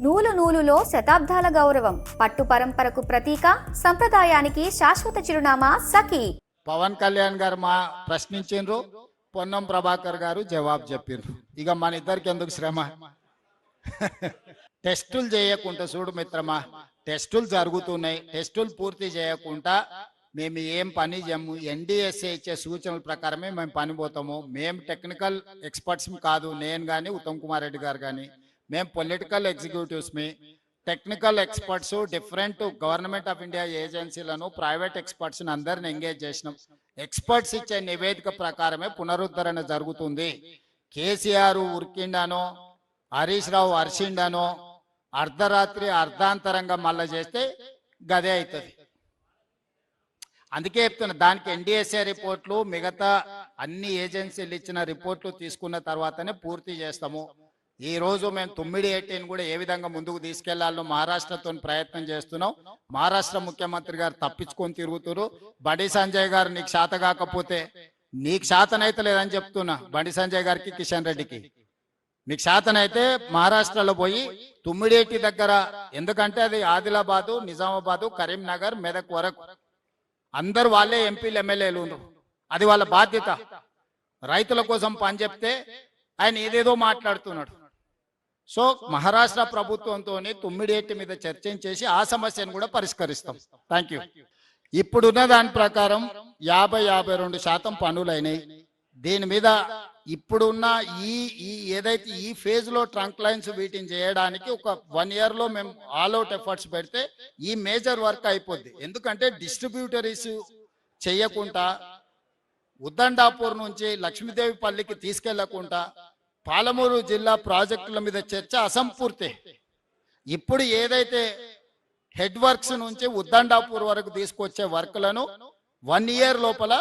నూలు నూలులో శతాబ్దాల గౌరవం, పట్టు పరంపరకు ప్రతీక, సంప్రదాయానికి శాశ్వత చిరునామా సఖీ. పవన్ కళ్యాణ్ గారు మా ప్రశ్నించిండ్రు, పొన్నం ప్రభాకర్ గారు జవాబు చెప్పిండ్రు. ఇక మన ఇద్దరికి ఎందుకు శ్రమ? టెస్టులు చేయకుండా చూడు మిత్రమా, టెస్టులు జరుగుతున్నాయి. టెస్టులు పూర్తి చేయకుండా మేము ఏం పని చేయము. ఎన్డీఎస్ఏ ఇచ్చే సూచనల ప్రకారమే మేము పని పోతాము. మేము టెక్నికల్ ఎక్స్పర్ట్స్ కాదు, నేను కానీ ఉత్తమ్ కుమార్ రెడ్డి గారు కానీ. మేము పొలిటికల్ ఎగ్జిక్యూటివ్స్మి. Technical experts different government of India ఏజెన్సీలను, ప్రైవేట్ ఎక్స్పర్ట్స్ని అందరిని ఎంగేజ్ చేసినాం. ఎక్స్పర్ట్స్ ఇచ్చే నివేదిక ప్రకారమే పునరుద్ధరణ జరుగుతుంది. కేసీఆర్ ఉరికిండానో, హరీష్ రావు అరిసిండానో, అర్ధరాత్రి అర్ధాంతరంగా మళ్ళా చేస్తే గదే అవుతుంది. అందుకే చెప్తున్నా, దానికి ఎన్డీఎస్ఏ రిపోర్ట్లు, మిగతా అన్ని ఏజెన్సీలు ఇచ్చిన రిపోర్ట్లు తీసుకున్న తర్వాతనే పూర్తి చేస్తాము. ఈ రోజు మేము 9/18 కూడా ఏ విధంగా ముందుకు తీసుకెళ్లాలో మహారాష్ట్రతో ప్రయత్నం చేస్తున్నాం. మహారాష్ట్ర ముఖ్యమంత్రి గారు తప్పించుకొని తిరుగుతున్నారు. బండి సంజయ్ గారు నీకు శాత కాకపోతే, నీకు శాతనైతే లేదని చెప్తున్నా బండి సంజయ్ గారికి, కిషన్ రెడ్డికి. మీకు శాతనైతే మహారాష్ట్రలో పోయి 9/18 దగ్గర, ఎందుకంటే అది ఆదిలాబాదు, నిజామాబాదు, కరీంనగర్, మెదక్ వరకు అందరు వాళ్ళే ఎంపీలు, ఎమ్మెల్యేలు ఉన్నారు. అది వాళ్ళ బాధ్యత. రైతుల కోసం పని చెప్తే ఆయన ఏదేదో మాట్లాడుతున్నాడు. సో మహారాష్ట్ర ప్రభుత్వంతో 9/18 మీద చర్చించేసి ఆ సమస్యను కూడా పరిష్కరిస్తాం. Thank you. ఇప్పుడున్న దాని ప్రకారం 50-52% పనులైనాయి. దీని మీద ఇప్పుడున్న ఈ ఏదైతే ఈ ఫేజ్ లో ట్రంక్ లైన్స్ వీటిని చేయడానికి ఒక 1 year లో మేము ఆల్ అవుట్ ఎఫర్ట్స్ పెడితే ఈ మేజర్ వర్క్ అయిపోద్ది. ఎందుకంటే డిస్ట్రిబ్యూటరీస్ చేయకుండా, ఉద్దండాపూర్ నుంచి లక్ష్మీదేవిపల్లికి తీసుకెళ్లకుండా, పాలమూరు జిల్లా ప్రాజెక్టుల మీద చర్చ అసంపూర్తి. ఇప్పుడు ఏదైతే హెడ్ వర్క్స్ నుంచి ఉద్దండాపూర్ వరకు తీసుకొచ్చే వర్క్లను 1 year లోపల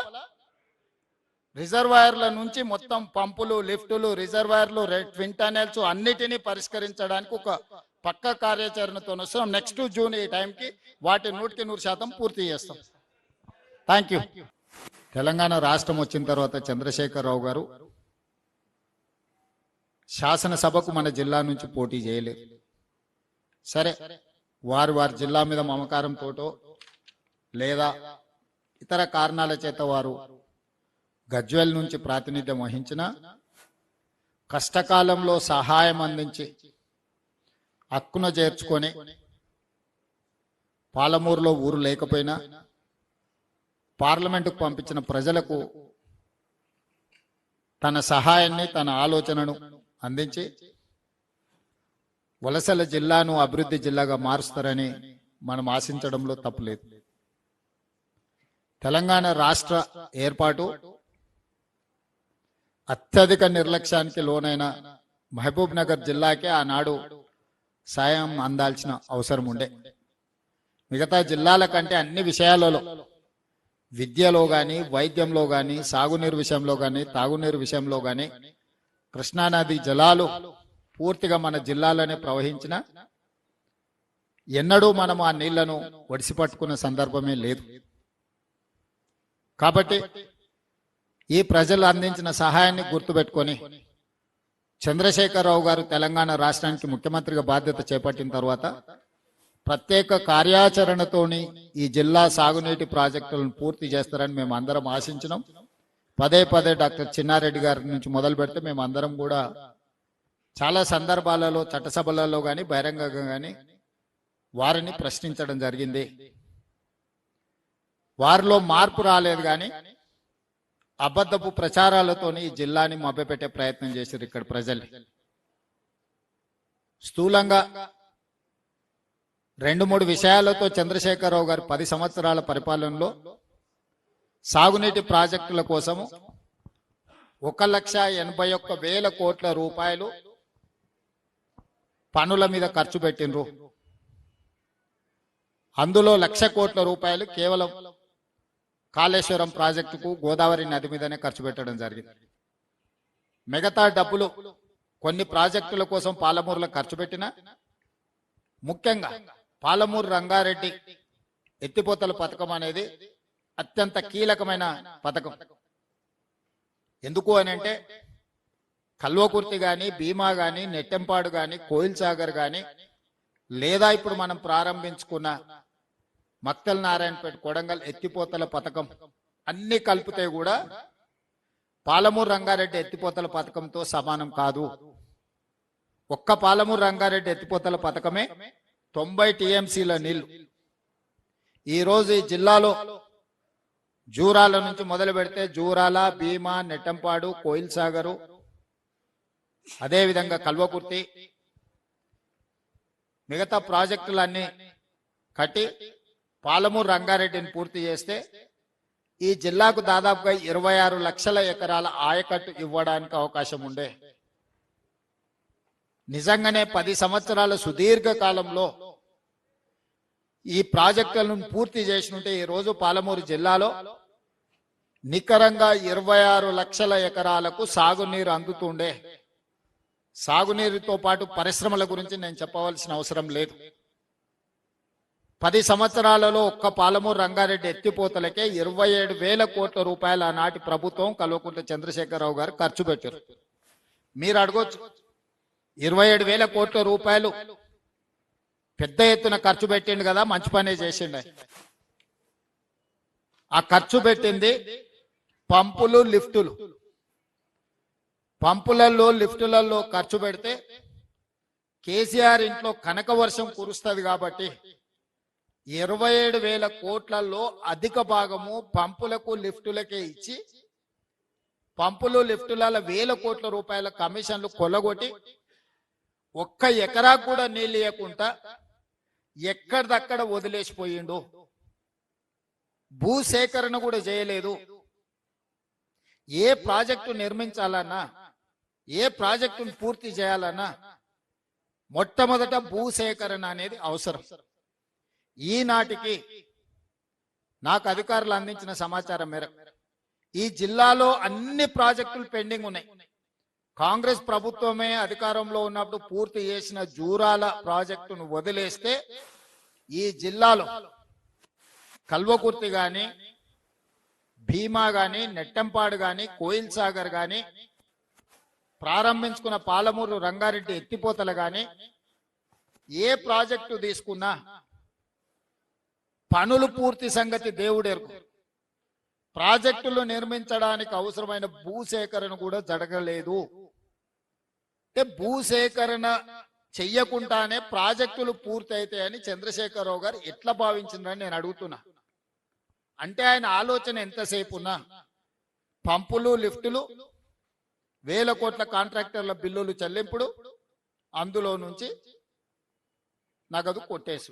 రిజర్వాయర్ల నుంచి మొత్తం పంపులు, లిఫ్టులు, రిజర్వాయర్లు, ట్విన్ టనెల్స్ అన్నిటినీ పరిష్కరించడానికి ఒక పక్క కార్యాచరణతో వస్తున్నాం. నెక్స్ట్ జూన్ ఈ టైంకి వాటి 100% పూర్తి చేస్తాం. Thank you. తెలంగాణ రాష్ట్రం వచ్చిన తర్వాత చంద్రశేఖరరావు గారు శాసనసభకు మన జిల్లా నుంచి పోటీ చేయలేదు. సరే, వారి జిల్లా మీద మమకారంతోటో లేదా ఇతర కారణాల చేత వారు గజ్వేల్ నుంచి ప్రాతినిధ్యం వహించిన, కష్టకాలంలో సహాయం అందించి హక్కున చేర్చుకొని, పాలమూరులో ఊరు లేకపోయినా పార్లమెంటుకు పంపించిన ప్రజలకు తన సహాయాన్ని, తన ఆలోచనను అందించి వలసల జిల్లాను అభివృద్ధి జిల్లాగా మారుస్తారని మనం ఆశించడంలో తప్పులేదు. తెలంగాణ రాష్ట్ర ఏర్పాటు అత్యధిక నిర్లక్ష్యానికి లోనైన మహబూబ్ నగర్ జిల్లాకే ఆనాడు సాయం అందాల్సిన అవసరం ఉండే. మిగతా జిల్లాల కంటే అన్ని విషయాలలో, విద్యలో కానీ, వైద్యంలో కానీ, సాగునీరు విషయంలో కానీ, తాగునీరు విషయంలో కానీ, కృష్ణానది జలాలు పూర్తిగా మన జిల్లాలోనే ప్రవహించిన ఎన్నడూ మనం ఆ నీళ్లను ఒడిసి పట్టుకున్న సందర్భమే లేదు. కాబట్టి ఈ ప్రజలు అందించిన సహాయాన్ని గుర్తుపెట్టుకొని చంద్రశేఖరరావు గారు తెలంగాణ రాష్ట్రానికి ముఖ్యమంత్రిగా బాధ్యత చేపట్టిన తర్వాత ప్రత్యేక కార్యాచరణతోని ఈ జిల్లా సాగునీటి ప్రాజెక్టులను పూర్తి చేస్తారని మేము అందరం ఆశించినాం. పదే డాక్టర్ చిన్నారెడ్డి గారి నుంచి మొదలు పెడితే మేము అందరం కూడా చాలా సందర్భాలలో, చట్టసభలలో కానీ, బహిరంగంగా కానీ వారిని ప్రశ్నించడం జరిగింది. వారిలో మార్పు రాలేదు, కానీ అబద్ధపు ప్రచారాలతోని ఈ జిల్లాని మభ్యపెట్టే ప్రయత్నం చేశారు ఇక్కడ ప్రజలు. స్థూలంగా 2-3 విషయాలతో చంద్రశేఖరరావు గారు 10 సంవత్సరాల పరిపాలనలో సాగునీటి ప్రాజెక్టుల కోసము 1,81,000 కోట్ల రూపాయలు పనుల మీద ఖర్చు పెట్టినరు. అందులో 1,00,000 కోట్ల రూపాయలు కేవలం కాళేశ్వరం ప్రాజెక్టుకు, గోదావరి నది మీదనే ఖర్చు పెట్టడం జరిగింది. మిగతా డబ్బులు కొన్ని ప్రాజెక్టుల కోసం పాలమూరులో ఖర్చు పెట్టిన, ముఖ్యంగా పాలమూరు రంగారెడ్డి ఎత్తిపోతల పథకం అనేది అత్యంత కీలకమైన పథకం. ఎందుకు అని అంటే కల్వకుర్తి కానీ, భీమా కానీ, నెట్టెంపాడు కానీ, కోయిల్ సాగర్ కానీ లేదా ఇప్పుడు మనం ప్రారంభించుకున్న మక్తల్ నారాయణపేట కొడంగల్ ఎత్తిపోతల పథకం అన్ని కలిపితే కూడా పాలమూరు రంగారెడ్డి ఎత్తిపోతల పథకంతో సమానం కాదు. ఒక్క పాలమూరు రంగారెడ్డి ఎత్తిపోతల పథకమే 90 టీఎంసీల నీళ్లు. ఈ రోజు ఈ జిల్లాలో జూరాల నుంచి మొదలు పెడితే జూరాల, భీమా, నెట్టంపాడు, కోయిల్ సాగరు, అదేవిధంగా కల్వకుర్తి, మిగతా ప్రాజెక్టులన్నీ కట్టి పాలమూరు రంగారెడ్డిని పూర్తి చేస్తే ఈ జిల్లాకు దాదాపుగా 26 లక్షల ఎకరాల ఆయకట్టు ఇవ్వడానికి అవకాశం ఉండే. నిజంగానే 10 సంవత్సరాల సుదీర్ఘ కాలంలో ఈ ప్రాజెక్టులను పూర్తి చేసినట్టే ఈ రోజు పాలమూరు జిల్లాలో నికరంగా 26 లక్షల ఎకరాలకు సాగునీరు అందుతుండే. సాగునీరుతో పాటు పరిశ్రమల గురించి నేను చెప్పవలసిన అవసరం లేదు. 10 సంవత్సరాలలో ఒక్క పాలమూరు రంగారెడ్డి ఎత్తిపోతలకే 27,000 కోట్ల రూపాయలు ఆనాటి ప్రభుత్వం కల్వకుంట్ల చంద్రశేఖరరావు గారు ఖర్చు పెట్టారు. మీరు అడగొచ్చు, 27,000 కోట్ల రూపాయలు పెద్ద ఎత్తున ఖర్చు పెట్టిండు కదా, మంచి పనే చేసిండు. ఆ ఖర్చు పెట్టింది పంపులు, లిఫ్టులు. పంపులలో, లిఫ్టులలో ఖర్చు పెడితే కేసీఆర్ ఇంట్లో కనక వర్షం కురుస్తుంది కాబట్టి 27,000 కోట్లలో అధిక భాగము పంపులకు, లిఫ్టులకే ఇచ్చి పంపులు, లిఫ్టుల 1,000 కోట్ల రూపాయల కమిషన్లు కొల్లగొట్టి ఒక్క ఎకరా కూడా నీళ్ళు ఇవ్వకుండా ఎక్కడిదక్కడ వదిలేసిపోయిండు. భూసేకరణ కూడా చేయలేదు. ఏ ప్రాజెక్టు నిర్మించాలన్నా, ఏ ప్రాజెక్టును పూర్తి చేయాలన్నా మొట్టమొదట భూసేకరణ అనేది అవసరం. ఈనాటికి నాకు అధికారులు అందించిన సమాచారం మేరకు ఈ జిల్లాలో అన్ని ప్రాజెక్టులు పెండింగ్ ఉన్నాయి. కాంగ్రెస్ ప్రభుత్వమే అధికారంలో ఉన్నప్పుడు పూర్తి చేసిన జూరాల ప్రాజెక్టును వదిలేస్తే ఈ జిల్లాలో కల్వకుర్తి గాని, భీమా గాని, నెట్టంపాడు గాని, కోయిల్ సాగర్ గాని, ప్రారంభించుకున్న పాలమూరు రంగారెడ్డి ఎత్తిపోతలు గాని, ఏ ప్రాజెక్టు తీసుకున్నా పనులు పూర్తి సంగతి దేవుడెరుగు. ప్రాజెక్టులు నిర్మించడానికి అవసరమైన భూసేకరణ కూడా జరగలేదు. అంటే భూసేకరణ చెయ్యకుండానే ప్రాజెక్టులు పూర్తి అవుతాయని చంద్రశేఖరరావు గారు ఎట్లా భావించిందని నేను అడుగుతున్నా. అంటే ఆయన ఆలోచన ఎంతసేపు ఉన్నా పంపులు, లిఫ్టులు, 1,000 కోట్ల కాంట్రాక్టర్ల బిల్లులు చెల్లింపుడు, అందులో నుంచి నగదు కొట్టేసు.